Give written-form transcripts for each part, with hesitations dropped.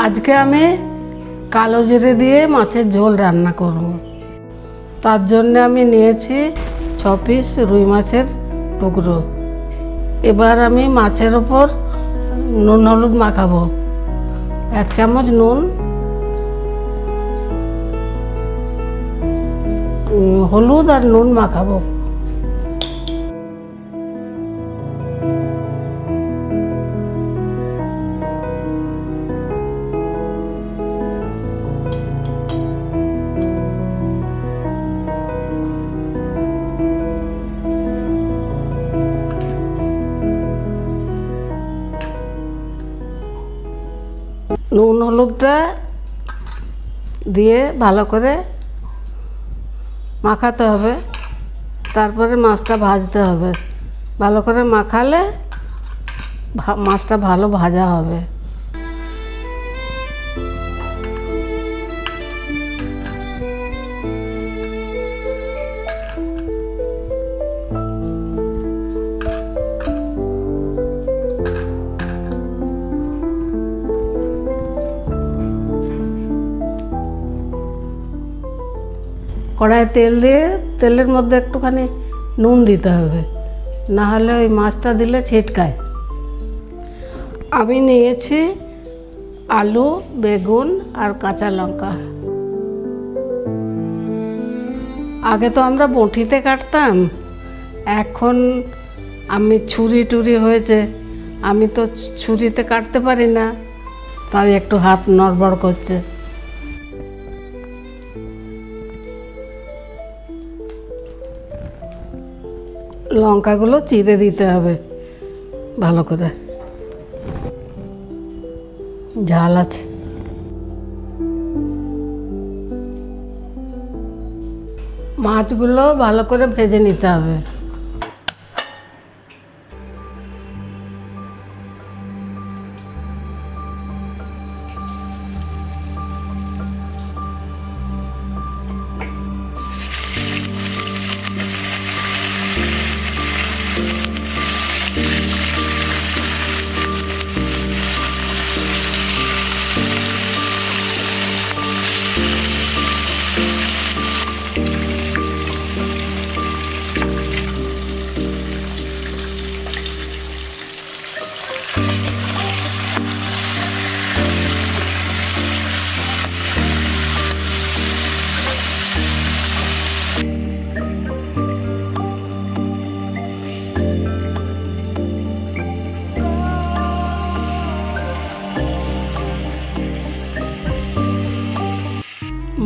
আজকে আমি কালো জিরে দিয়ে মাছের ঝোল রান্না করব। তার জন্য আমি নিয়েছি 6 পিস রুই মাছের টুকরো। এবার আমি মাছের ওপর নুন হলুদ মাখাবো। 1 চামচ নুন, হলুদ আর নুন মাখাবো। নুন হলুদটা দিয়ে ভালো করে মাখাতে হবে, তারপরে মাছটা ভাজতে হবে। ভালো করে মাখালে মাছটা ভালো ভাজা হবে। কড়াইয়ে তেল দিয়ে তেলের মধ্যে একটুখানি নুন দিতে হবে, না হলে ওই মাছটা দিলে ছিটকায়। আমি নিয়েছি আলু, বেগুন আর কাঁচা লঙ্কা। আগে তো আমরা বঁটিতে কাটতাম, এখন আমি ছুরি টুরি হয়েছে, আমি তো ছুরিতে কাটতে পারি না, তাই একটু হাত নড়বড় করছে। লঙ্কাগুলো চিড়ে দিতে হবে ভালো করে, ঝাল আছে। মাছগুলো ভালো করে ভেজে নিতে হবে।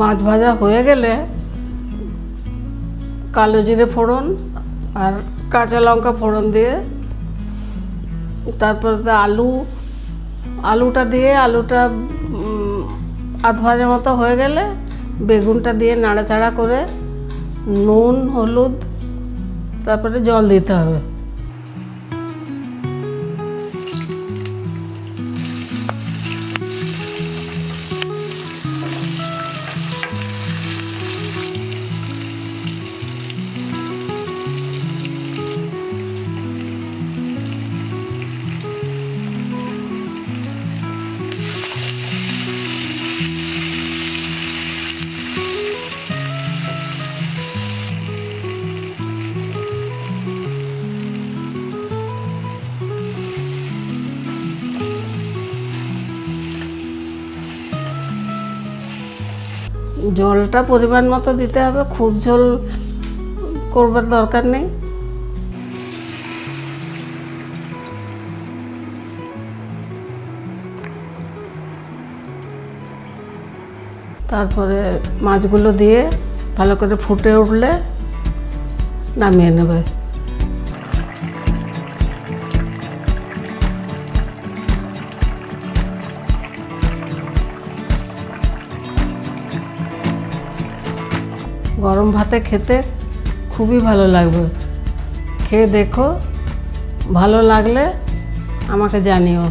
মাছ ভাজা হয়ে গেলে কালো জিরে ফোড়ন আর কাঁচা লঙ্কা ফোড়ন দিয়ে, তারপর আলুটা দিয়ে, আলুটা আধ ভাজা মতো হয়ে গেলে বেগুনটা দিয়ে নাড়াচাড়া করে নুন হলুদ তারপরে জল দিতে হবে। জলটা পরিমাণ মতো দিতে হবে, খুব ঝোল করবার দরকার নেই। তারপরে মাছগুলো দিয়ে ভালো করে ফুটে উঠলে নামিয়ে নেবে। গরম ভাতে খেতে খুবই ভালো লাগবে। খেয়ে দেখো, ভালো লাগলে আমাকে জানিও।